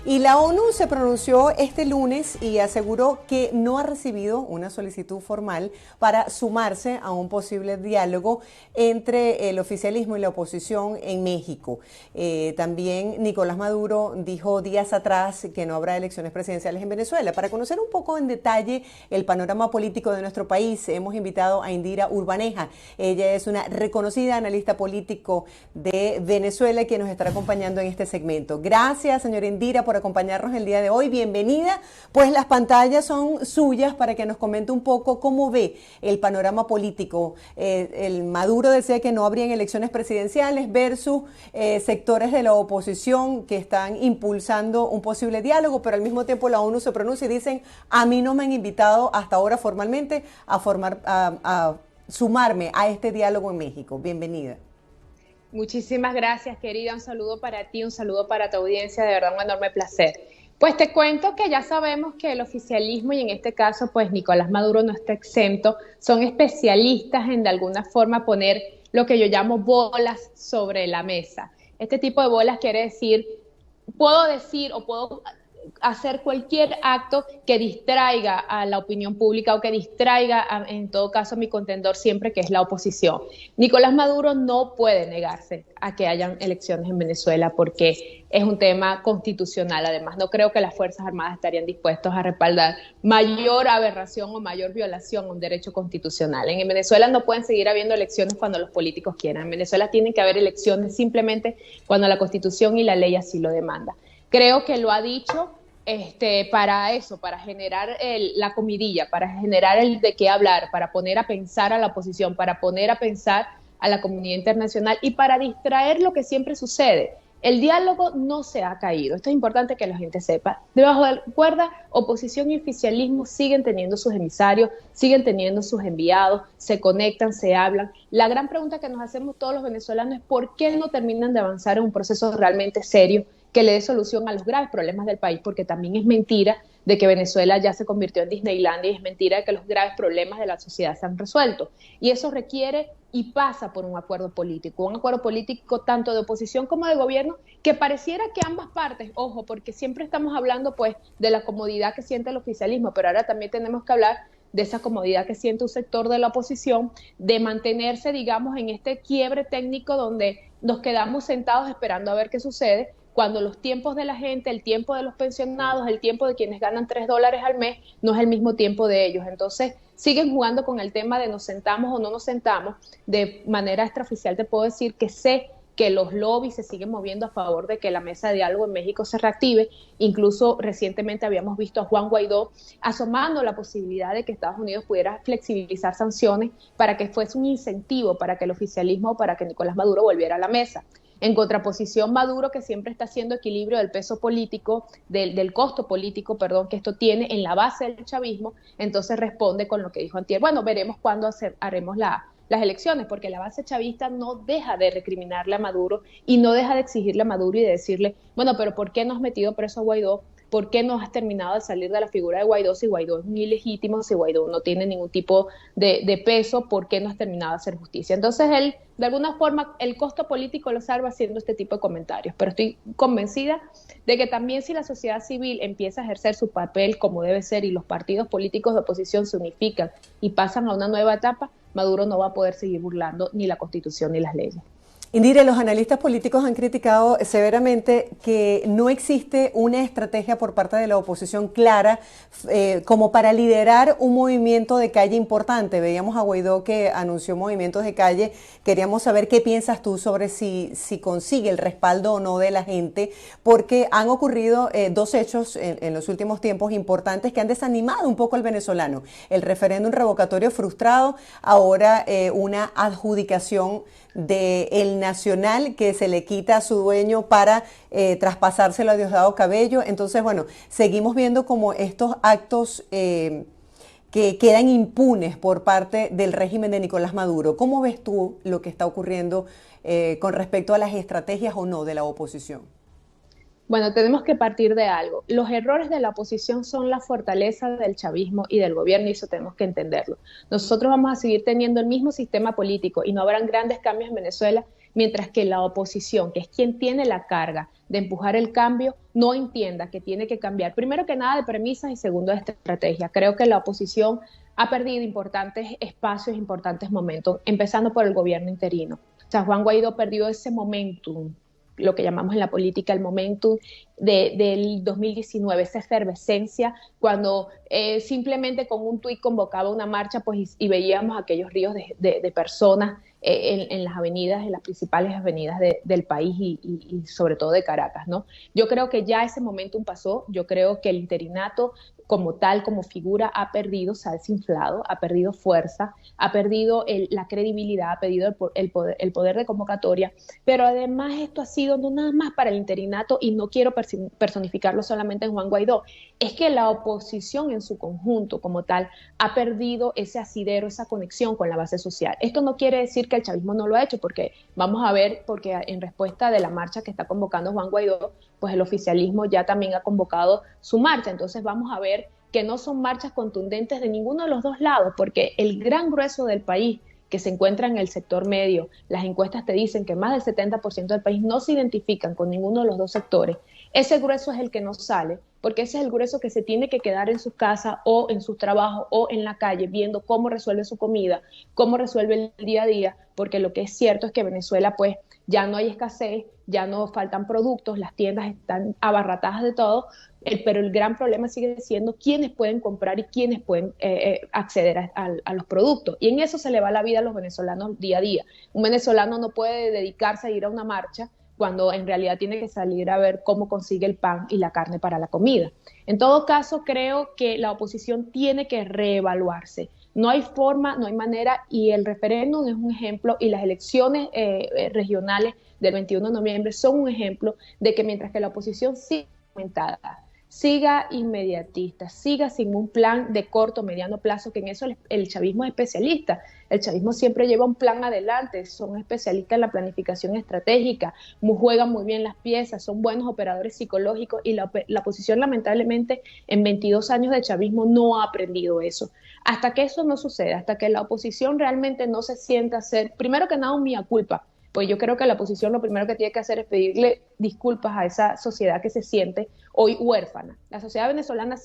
Y la ONU se pronunció este lunes y aseguró que no ha recibido una solicitud formal para sumarse a un posible diálogo entre el oficialismo y la oposición en México. También Nicolás Maduro dijo días atrás que no habrá elecciones presidenciales en Venezuela. Para conocer un poco en detalle el panorama político de nuestro país, hemos invitado a Indira Urbaneja. Ella es una reconocida analista político de Venezuela que nos estará acompañando en este segmento. Gracias, señora Indira, por acompañarnos el día de hoy. Bienvenida. Pues las pantallas son suyas para que nos comente un poco cómo ve el panorama político. El Maduro decía que no habrían elecciones presidenciales versus sectores de la oposición que están impulsando un posible diálogo, pero al mismo tiempo la ONU se pronuncia y dicen: a mí no me han invitado hasta ahora formalmente a sumarme a este diálogo en México. Bienvenida. Muchísimas gracias, querida. Un saludo para ti, un saludo para tu audiencia. De verdad, un enorme placer. Pues te cuento que ya sabemos que el oficialismo, y en este caso, pues Nicolás Maduro no está exento, son especialistas en de alguna forma poner lo que yo llamo bolas sobre la mesa. Este tipo de bolas quiere decir, puedo decir o puedo hacer cualquier acto que distraiga a la opinión pública o que distraiga, en todo caso, a mi contendor siempre, que es la oposición. Nicolás Maduro no puede negarse a que hayan elecciones en Venezuela porque es un tema constitucional. Además, no creo que las Fuerzas Armadas estarían dispuestos a respaldar mayor aberración o mayor violación a un derecho constitucional. En Venezuela no pueden seguir habiendo elecciones cuando los políticos quieran. En Venezuela tienen que haber elecciones simplemente cuando la Constitución y la ley así lo demandan. Creo que lo ha dicho para eso, para generar la comidilla, para generar el de qué hablar, para poner a pensar a la oposición, para poner a pensar a la comunidad internacional y para distraer lo que siempre sucede. El diálogo no se ha caído. Esto es importante que la gente sepa. Debajo de la cuerda, oposición y oficialismo siguen teniendo sus emisarios, siguen teniendo sus enviados, se conectan, se hablan. La gran pregunta que nos hacemos todos los venezolanos es ¿por qué no terminan de avanzar en un proceso realmente serio que le dé solución a los graves problemas del país? Porque también es mentira de que Venezuela ya se convirtió en Disneylandia y es mentira de que los graves problemas de la sociedad se han resuelto. Y eso requiere y pasa por un acuerdo político tanto de oposición como de gobierno, que pareciera que ambas partes, ojo, porque siempre estamos hablando pues de la comodidad que siente el oficialismo, pero ahora también tenemos que hablar de esa comodidad que siente un sector de la oposición, de mantenerse, digamos, en este quiebre técnico donde nos quedamos sentados esperando a ver qué sucede, cuando los tiempos de la gente, el tiempo de los pensionados, el tiempo de quienes ganan $3 al mes, no es el mismo tiempo de ellos. Entonces, siguen jugando con el tema de nos sentamos o no nos sentamos. De manera extraoficial te puedo decir que sé que los lobbies se siguen moviendo a favor de que la mesa de diálogo en México se reactive. Incluso recientemente habíamos visto a Juan Guaidó asomando la posibilidad de que Estados Unidos pudiera flexibilizar sanciones para que fuese un incentivo para que el oficialismo, para que Nicolás Maduro volviera a la mesa. En contraposición, Maduro, que siempre está haciendo equilibrio del peso político, del costo político, que esto tiene en la base del chavismo, entonces responde con lo que dijo antier. Bueno, veremos cuándo haremos las elecciones, porque la base chavista no deja de recriminarle a Maduro y no deja de exigirle a Maduro y de decirle, bueno, pero ¿por qué no has metido preso a Guaidó? ¿Por qué no has terminado de salir de la figura de Guaidó si Guaidó es un ilegítimo, si Guaidó no tiene ningún tipo de peso? ¿Por qué no has terminado de hacer justicia? Entonces él, de alguna forma, el costo político lo salva haciendo este tipo de comentarios. Pero estoy convencida de que también si la sociedad civil empieza a ejercer su papel como debe ser y los partidos políticos de oposición se unifican y pasan a una nueva etapa, Maduro no va a poder seguir burlando ni la Constitución ni las leyes. Indira, los analistas políticos han criticado severamente que no existe una estrategia por parte de la oposición clara como para liderar un movimiento de calle importante. Veíamos a Guaidó que anunció movimientos de calle. Queríamos saber qué piensas tú sobre si consigue el respaldo o no de la gente, porque han ocurrido dos hechos en los últimos tiempos importantes que han desanimado un poco al venezolano. El referéndum revocatorio frustrado, ahora una adjudicación del Nacional que se le quita a su dueño para traspasárselo a Diosdado Cabello. Entonces, bueno, seguimos viendo como estos actos que quedan impunes por parte del régimen de Nicolás Maduro. ¿Cómo ves tú lo que está ocurriendo con respecto a las estrategias o no de la oposición? Bueno, tenemos que partir de algo. Los errores de la oposición son la fortaleza del chavismo y del gobierno, y eso tenemos que entenderlo. Nosotros vamos a seguir teniendo el mismo sistema político y no habrán grandes cambios en Venezuela mientras que la oposición, que es quien tiene la carga de empujar el cambio, no entienda que tiene que cambiar, primero que nada, de premisas y segundo, de estrategia. Creo que la oposición ha perdido importantes espacios, importantes momentos, empezando por el gobierno interino. O sea, Juan Guaidó perdió ese momentum, lo que llamamos en la política el momentum del 2019, esa efervescencia, cuando simplemente con un tuit convocaba una marcha, pues, y veíamos aquellos ríos de personas en las avenidas, en las principales avenidas del país y sobre todo de Caracas, ¿no? Yo creo que ya ese momentum pasó. Yo creo que el interinato como tal, como figura, ha perdido, se ha desinflado, ha perdido fuerza, ha perdido la credibilidad, ha perdido el poder de convocatoria, pero además esto ha sido no nada más para el interinato, y no quiero personificarlo solamente en Juan Guaidó, es que la oposición en su conjunto como tal ha perdido ese asidero, esa conexión con la base social. Esto no quiere decir que el chavismo no lo ha hecho, porque vamos a ver, porque en respuesta de la marcha que está convocando Juan Guaidó, pues el oficialismo ya también ha convocado su marcha. Entonces vamos a ver que no son marchas contundentes de ninguno de los dos lados, porque el gran grueso del país que se encuentra en el sector medio, las encuestas te dicen que más del 70% del país no se identifican con ninguno de los dos sectores. Ese grueso es el que no sale, porque ese es el grueso que se tiene que quedar en su casa o en sus trabajos o en la calle viendo cómo resuelve su comida, cómo resuelve el día a día, porque lo que es cierto es que Venezuela, pues, ya no hay escasez, ya no faltan productos, las tiendas están abarrotadas de todo, pero el gran problema sigue siendo quiénes pueden comprar y quiénes pueden acceder a los productos. Y en eso se le va la vida a los venezolanos día a día. Un venezolano no puede dedicarse a ir a una marcha cuando en realidad tiene que salir a ver cómo consigue el pan y la carne para la comida. En todo caso, creo que la oposición tiene que reevaluarse. No hay forma, no hay manera, y el referéndum es un ejemplo, y las elecciones regionales del 21 de noviembre son un ejemplo de que mientras que la oposición siga aumentada, siga inmediatista, siga sin un plan de corto o mediano plazo, que en eso el chavismo es especialista. El chavismo siempre lleva un plan adelante, son especialistas en la planificación estratégica, juegan muy bien las piezas, son buenos operadores psicológicos, y la oposición lamentablemente en 22 años de chavismo no ha aprendido eso. Hasta que eso no suceda, hasta que la oposición realmente no se sienta a hacer, primero que nada, un mea culpa, pues yo creo que la oposición lo primero que tiene que hacer es pedirle disculpas a esa sociedad que se siente hoy huérfana. La sociedad venezolana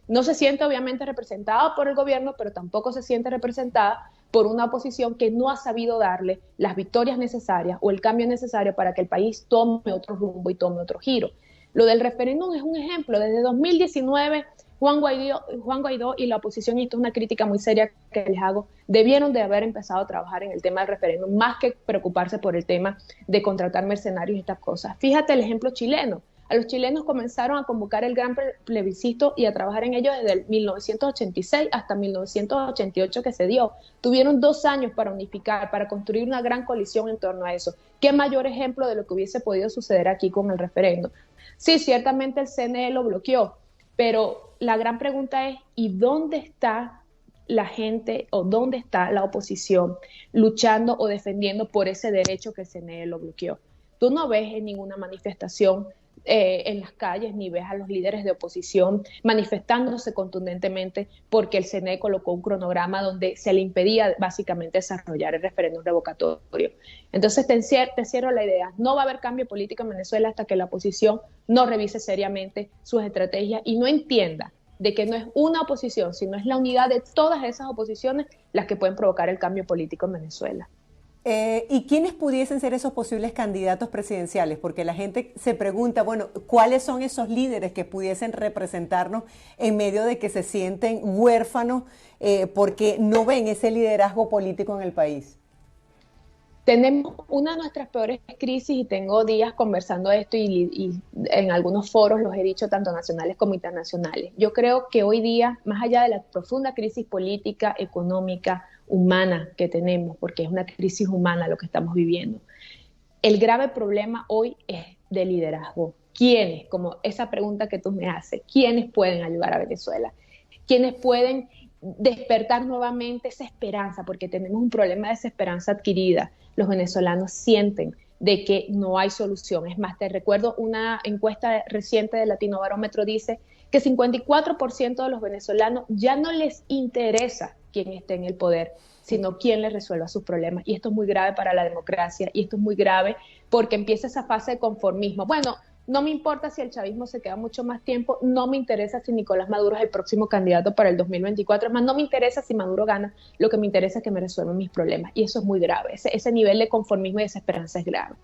no se siente obviamente representada por el gobierno, pero tampoco se siente representada por una oposición que no ha sabido darle las victorias necesarias o el cambio necesario para que el país tome otro rumbo y tome otro giro. Lo del referéndum es un ejemplo. Desde 2019, Juan Guaidó y la oposición, y esto es una crítica muy seria que les hago, debieron de haber empezado a trabajar en el tema del referéndum, más que preocuparse por el tema de contratar mercenarios y estas cosas. Fíjate el ejemplo chileno. A los chilenos comenzaron a convocar el gran plebiscito y a trabajar en ello desde el 1986 hasta 1988 que se dio. Tuvieron 2 años para unificar, para construir una gran coalición en torno a eso. ¿Qué mayor ejemplo de lo que hubiese podido suceder aquí con el referéndum? Sí, ciertamente el CNE lo bloqueó, pero la gran pregunta es, ¿y dónde está la gente o dónde está la oposición luchando o defendiendo por ese derecho que el CNE lo bloqueó? Tú no ves en ninguna manifestación en las calles, ni ves a los líderes de oposición manifestándose contundentemente porque el CNE colocó un cronograma donde se le impedía básicamente desarrollar el referéndum revocatorio. Entonces te cierro la idea, no va a haber cambio político en Venezuela hasta que la oposición no revise seriamente sus estrategias y no entienda de que no es una oposición, sino es la unidad de todas esas oposiciones las que pueden provocar el cambio político en Venezuela. ¿Y quiénes pudiesen ser esos posibles candidatos presidenciales? Porque la gente se pregunta, bueno, ¿cuáles son esos líderes que pudiesen representarnos en medio de que se sienten huérfanos porque no ven ese liderazgo político en el país? Tenemos una de nuestras peores crisis, y tengo días conversando esto y en algunos foros los he dicho tanto nacionales como internacionales. Yo creo que hoy día, más allá de la profunda crisis política, económica, humana que tenemos, porque es una crisis humana lo que estamos viviendo, el grave problema hoy es de liderazgo. ¿Quiénes? Como esa pregunta que tú me haces, ¿quiénes pueden ayudar a Venezuela? ¿Quiénes pueden despertar nuevamente esa esperanza? Porque tenemos un problema de desesperanza adquirida. Los venezolanos sienten de que no hay solución. Es más, te recuerdo una encuesta reciente de Latinobarómetro dice que 54% de los venezolanos ya no les interesa quién esté en el poder, sino quién le resuelva sus problemas. Y esto es muy grave para la democracia, y esto es muy grave porque empieza esa fase de conformismo. Bueno, no me importa si el chavismo se queda mucho más tiempo, no me interesa si Nicolás Maduro es el próximo candidato para el 2024, más no me interesa si Maduro gana, lo que me interesa es que me resuelvan mis problemas, y eso es muy grave, ese nivel de conformismo y desesperanza es grave.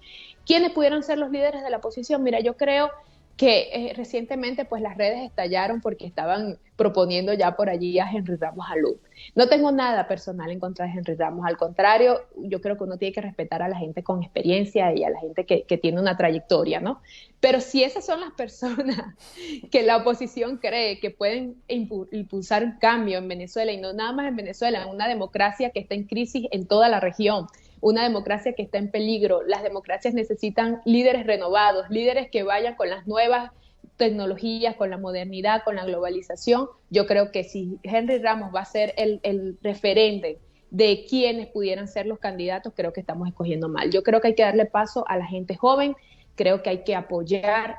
¿Quiénes pudieran ser los líderes de la oposición? Mira, yo creo que recientemente pues las redes estallaron porque estaban proponiendo ya por allí a Henry Ramos Alud. No tengo nada personal en contra de Henry Ramos, al contrario, yo creo que uno tiene que respetar a la gente con experiencia y a la gente que tiene una trayectoria, ¿no? Pero si esas son las personas que la oposición cree que pueden impulsar un cambio en Venezuela, y no nada más en Venezuela, en una democracia que está en crisis en toda la región, una democracia que está en peligro. Las democracias necesitan líderes renovados, líderes que vayan con las nuevas tecnologías, con la modernidad, con la globalización. Yo creo que si Henry Ramos va a ser el referente de quienes pudieran ser los candidatos, creo que estamos escogiendo mal. Yo creo que hay que darle paso a la gente joven, creo que hay que apoyar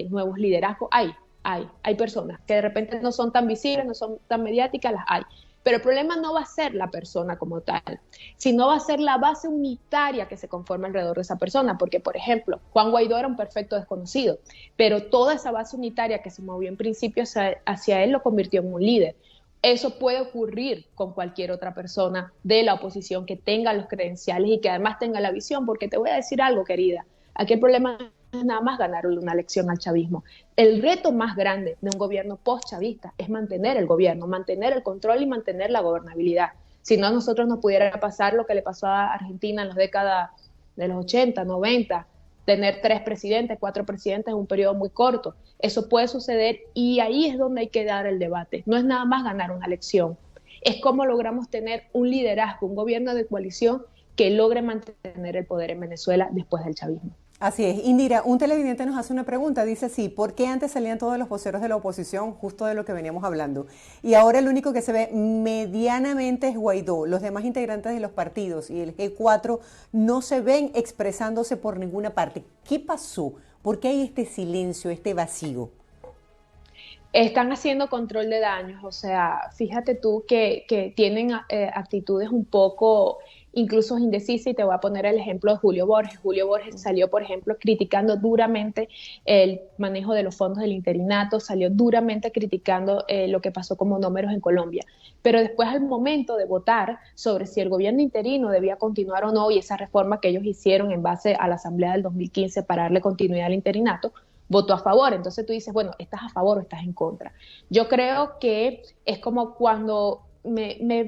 nuevos liderazgos. Hay personas que de repente no son tan visibles, no son tan mediáticas, las hay. Pero el problema no va a ser la persona como tal, sino va a ser la base unitaria que se conforma alrededor de esa persona. Porque, por ejemplo, Juan Guaidó era un perfecto desconocido, pero toda esa base unitaria que se movió en principio hacia él lo convirtió en un líder. Eso puede ocurrir con cualquier otra persona de la oposición que tenga los credenciales y que además tenga la visión, porque te voy a decir algo, querida, aquí el problema no es nada más ganarle una elección al chavismo. El reto más grande de un gobierno post-chavista es mantener el gobierno, mantener el control y mantener la gobernabilidad. Si no, a nosotros nos pudiera pasar lo que le pasó a Argentina en las décadas de los 80, 90, tener 3 presidentes, 4 presidentes en un periodo muy corto. Eso puede suceder y ahí es donde hay que dar el debate. No es nada más ganar una elección, es cómo logramos tener un liderazgo, un gobierno de coalición que logre mantener el poder en Venezuela después del chavismo. Así es. Indira, un televidente nos hace una pregunta, dice así: ¿por qué antes salían todos los voceros de la oposición, justo de lo que veníamos hablando? Y ahora el único que se ve medianamente es Guaidó. Los demás integrantes de los partidos y el G4 no se ven expresándose por ninguna parte. ¿Qué pasó? ¿Por qué hay este silencio, este vacío? Están haciendo control de daños, o sea, fíjate tú que tienen actitudes un poco incluso indecisas, y te voy a poner el ejemplo de Julio Borges. Julio Borges salió, por ejemplo, criticando duramente el manejo de los fondos del interinato, salió duramente criticando lo que pasó con monómeros en Colombia, pero después al momento de votar sobre si el gobierno interino debía continuar o no, y esa reforma que ellos hicieron en base a la Asamblea del 2015 para darle continuidad al interinato, votó a favor. Entonces tú dices, bueno, ¿estás a favor o estás en contra? Yo creo que es como cuando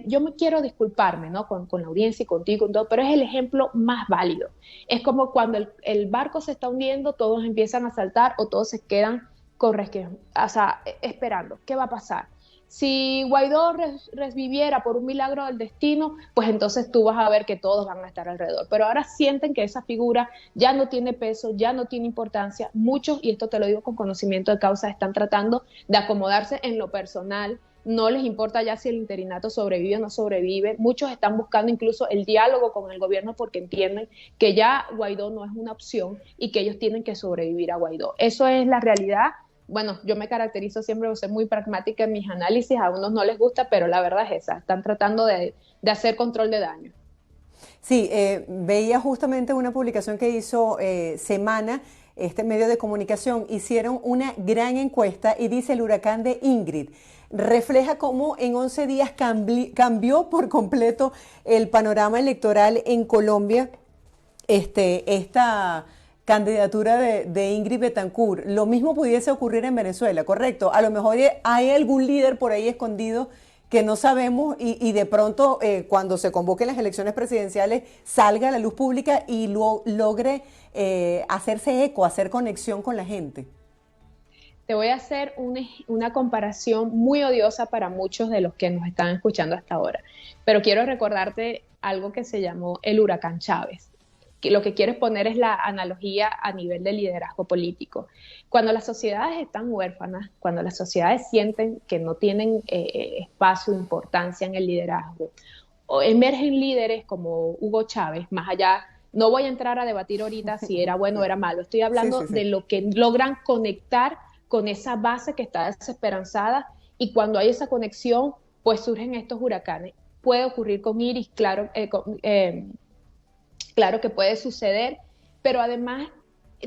yo me quiero disculparme, ¿no? Con la audiencia y contigo, con todo, pero es el ejemplo más válido. Es como cuando el barco se está hundiendo, todos empiezan a saltar o todos se quedan o sea, esperando. ¿Qué va a pasar? Si Guaidó reviviera por un milagro del destino, pues entonces tú vas a ver que todos van a estar alrededor. Pero ahora sienten que esa figura ya no tiene peso, ya no tiene importancia. Muchos, y esto te lo digo con conocimiento de causa, están tratando de acomodarse en lo personal. No les importa ya si el interinato sobrevive o no sobrevive. Muchos están buscando incluso el diálogo con el gobierno porque entienden que ya Guaidó no es una opción y que ellos tienen que sobrevivir a Guaidó. Eso es la realidad. Bueno, yo me caracterizo siempre por ser muy pragmática en mis análisis, a unos no les gusta, pero la verdad es esa, están tratando de hacer control de daño. Sí, veía justamente una publicación que hizo Semana, este medio de comunicación, hicieron una gran encuesta y dice: el huracán de Ingrid refleja cómo en 11 días cambió por completo el panorama electoral en Colombia. Esta candidatura de Ingrid Betancourt. Lo mismo pudiese ocurrir en Venezuela, ¿correcto? A lo mejor hay algún líder por ahí escondido que no sabemos y de pronto cuando se convoquen las elecciones presidenciales salga a la luz pública y logre hacerse eco, hacer conexión con la gente. Te voy a hacer una comparación muy odiosa para muchos de los que nos están escuchando hasta ahora, pero quiero recordarte algo que se llamó el huracán Chávez. Que lo que quiero exponer es la analogía a nivel de liderazgo político. Cuando las sociedades están huérfanas, cuando las sociedades sienten que no tienen espacio, importancia en el liderazgo, o emergen líderes como Hugo Chávez, más allá, no voy a entrar a debatir ahorita si era bueno o era malo, estoy hablando de lo que logran conectar con esa base que está desesperanzada, y cuando hay esa conexión, pues surgen estos huracanes. puede ocurrir con Iris, claro, claro que puede suceder, pero además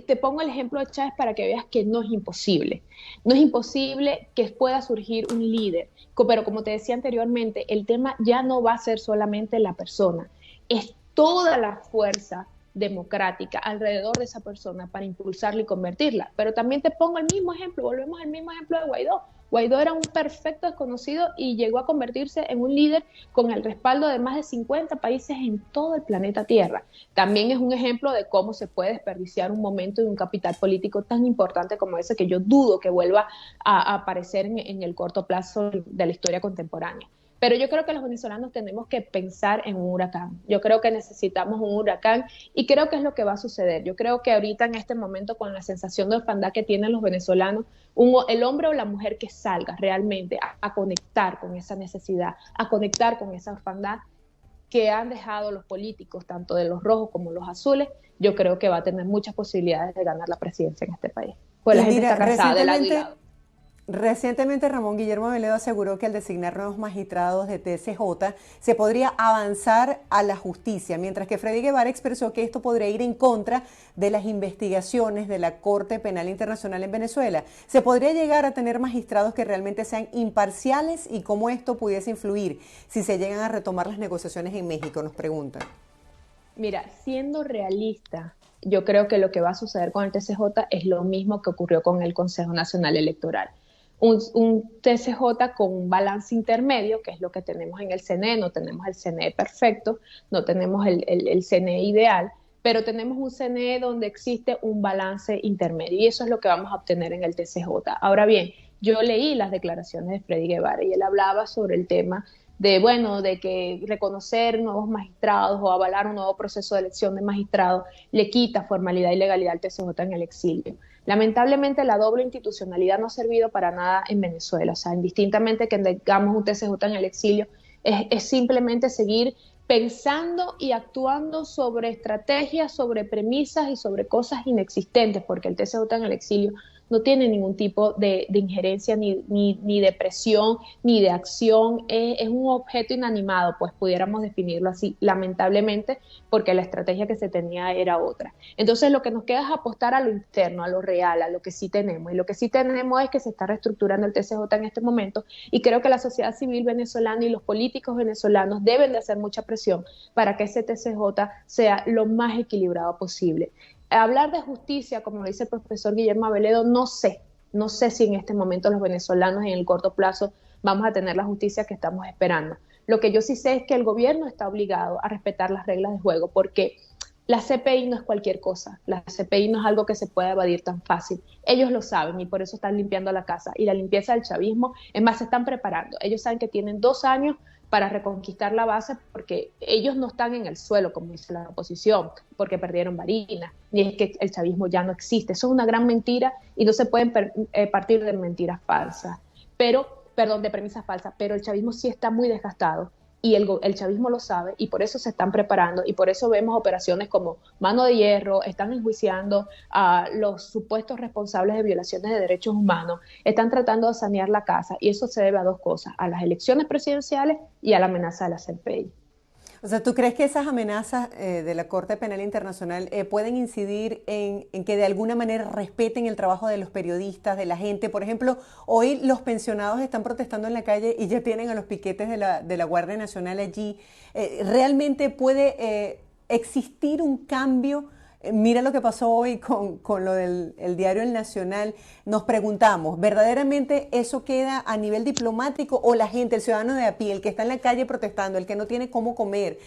te pongo el ejemplo de Chávez para que veas que no es imposible. No es imposible que pueda surgir un líder, pero como te decía anteriormente, el tema ya no va a ser solamente la persona, es toda la fuerza democrática alrededor de esa persona para impulsarla y convertirla. Pero también te pongo el mismo ejemplo, volvemos al mismo ejemplo de Guaidó. Guaidó era un perfecto desconocido y llegó a convertirse en un líder con el respaldo de más de 50 países en todo el planeta Tierra. También es un ejemplo de cómo se puede desperdiciar un momento de un capital político tan importante como ese, que yo dudo que vuelva a aparecer en el corto plazo de la historia contemporánea. Pero yo creo que los venezolanos tenemos que pensar en un huracán. Yo creo que necesitamos un huracán y creo que es lo que va a suceder. Yo creo que ahorita en este momento, con la sensación de orfandad que tienen los venezolanos, el hombre o la mujer que salga realmente a conectar con esa necesidad, a conectar con esa orfandad que han dejado los políticos, tanto de los rojos como los azules, yo creo que va a tener muchas posibilidades de ganar la presidencia en este país. Pues la gente está cansada de lado y lado. Recientemente Ramón Guillermo Aveledo aseguró que al designar nuevos magistrados de TSJ se podría avanzar a la justicia, mientras que Freddy Guevara expresó que esto podría ir en contra de las investigaciones de la Corte Penal Internacional en Venezuela. ¿Se podría llegar a tener magistrados que realmente sean imparciales y cómo esto pudiese influir si se llegan a retomar las negociaciones en México? Nos preguntan. Mira, siendo realista, yo creo que lo que va a suceder con el TSJ es lo mismo que ocurrió con el Consejo Nacional Electoral. Un TSJ con un balance intermedio, que es lo que tenemos en el CNE. No tenemos el CNE perfecto, no tenemos el CNE ideal, pero tenemos un CNE donde existe un balance intermedio, y eso es lo que vamos a obtener en el TSJ. Ahora bien, yo leí las declaraciones de Freddy Guevara y él hablaba sobre el tema de que reconocer nuevos magistrados o avalar un nuevo proceso de elección de magistrados le quita formalidad y legalidad al TSJ en el exilio. Lamentablemente, la doble institucionalidad no ha servido para nada en Venezuela. O sea, indistintamente que tengamos un TSJ en el exilio, es simplemente seguir pensando y actuando sobre estrategias, sobre premisas y sobre cosas inexistentes, porque el TSJ en el exilio no tiene ningún tipo de injerencia ni de presión, ni de acción, es un objeto inanimado, pues pudiéramos definirlo así, lamentablemente, porque la estrategia que se tenía era otra. Entonces lo que nos queda es apostar a lo interno, a lo real, a lo que sí tenemos, y lo que sí tenemos es que se está reestructurando el TSJ en este momento, y creo que la sociedad civil venezolana y los políticos venezolanos deben de hacer mucha presión para que ese TSJ sea lo más equilibrado posible. Hablar de justicia, como lo dice el profesor Guillermo Aveledo, no sé si en este momento los venezolanos en el corto plazo vamos a tener la justicia que estamos esperando. Lo que yo sí sé es que el gobierno está obligado a respetar las reglas de juego, porque la CPI no es cualquier cosa, la CPI no es algo que se pueda evadir tan fácil. Ellos lo saben y por eso están limpiando la casa, y la limpieza del chavismo, es más, se están preparando. Ellos saben que tienen 2 años para reconquistar la base, porque ellos no están en el suelo, como dice la oposición, porque perdieron Barinas, ni es que el chavismo ya no existe. Eso es una gran mentira y no se pueden partir de mentiras falsas, de premisas falsas, pero el chavismo sí está muy desgastado y el chavismo lo sabe, y por eso se están preparando, y por eso vemos operaciones como Mano de Hierro, están enjuiciando a los supuestos responsables de violaciones de derechos humanos, están tratando de sanear la casa, y eso se debe a 2 cosas, a las elecciones presidenciales y a la amenaza de la CPI. O sea, ¿tú crees que esas amenazas de la Corte Penal Internacional pueden incidir en que de alguna manera respeten el trabajo de los periodistas, de la gente? Por ejemplo, hoy los pensionados están protestando en la calle y ya tienen a los piquetes de la Guardia Nacional allí. ¿Realmente puede existir un cambio? Mira lo que pasó hoy con lo del diario El Nacional. Nos preguntamos, ¿verdaderamente eso queda a nivel diplomático, o la gente, el ciudadano de a pie, el que está en la calle protestando, el que no tiene cómo comer,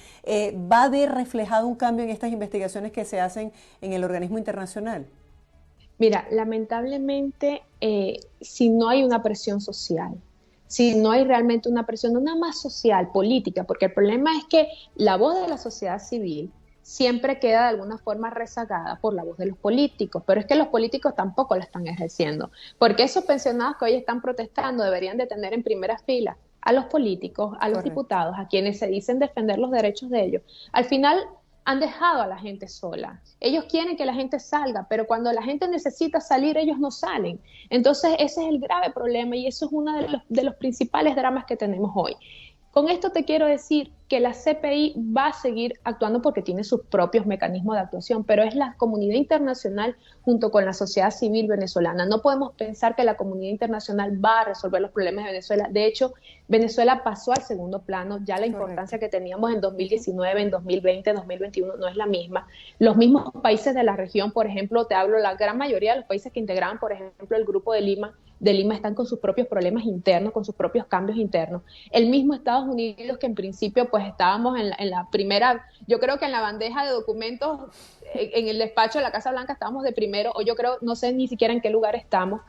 va a ver reflejado un cambio en estas investigaciones que se hacen en el organismo internacional? Mira, lamentablemente, si no hay una presión social, si no hay realmente una presión, no nada más social, política, porque el problema es que la voz de la sociedad civil siempre queda de alguna forma rezagada por la voz de los políticos, pero es que los políticos tampoco la están ejerciendo, porque esos pensionados que hoy están protestando deberían de tener en primera fila a los políticos, a los Correcto. Diputados, a quienes se dicen defender los derechos de ellos. Al final han dejado a la gente sola. Ellos quieren que la gente salga, pero cuando la gente necesita salir, ellos no salen. Entonces ese es el grave problema, y eso es uno de los principales dramas que tenemos hoy. Con esto te quiero decir que la CPI va a seguir actuando porque tiene sus propios mecanismos de actuación, pero es la comunidad internacional junto con la sociedad civil venezolana. No podemos pensar que la comunidad internacional va a resolver los problemas de Venezuela. De hecho, Venezuela pasó al segundo plano, ya la importancia que teníamos en 2019, en 2020, en 2021 no es la misma. Los mismos países de la región, por ejemplo, te hablo, la gran mayoría de los países que integraban, por ejemplo, el Grupo de Lima están con sus propios problemas internos, con sus propios cambios internos. El mismo Estados Unidos, que en principio pues estábamos en la primera, yo creo que en la bandeja de documentos, en el despacho de la Casa Blanca estábamos de primero, o yo creo, no sé ni siquiera en qué lugar estamos.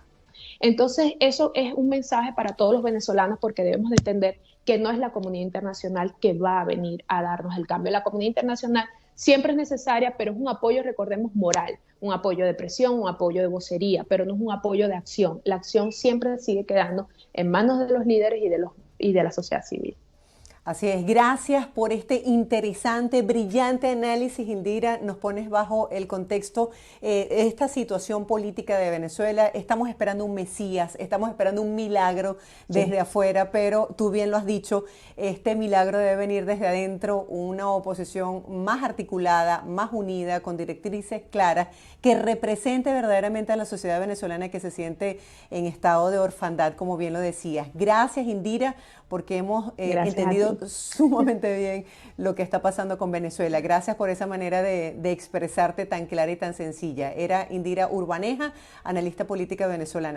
Entonces, eso es un mensaje para todos los venezolanos porque debemos de entender que no es la comunidad internacional que va a venir a darnos el cambio. La comunidad internacional siempre es necesaria, pero es un apoyo, recordemos, moral, un apoyo de presión, un apoyo de vocería, pero no es un apoyo de acción. La acción siempre sigue quedando en manos de los líderes y de la sociedad civil. Así es, gracias por este interesante, brillante análisis, Indira. Nos pones bajo el contexto esta situación política de Venezuela. Estamos esperando un Mesías, estamos esperando un milagro desde afuera, pero tú bien lo has dicho, este milagro debe venir desde adentro, una oposición más articulada, más unida, con directrices claras, que represente verdaderamente a la sociedad venezolana que se siente en estado de orfandad, como bien lo decías. Gracias, Indira, porque hemos entendido sumamente bien lo que está pasando con Venezuela. Gracias por esa manera de expresarte tan clara y tan sencilla. Era Indira Urbaneja, analista política venezolana.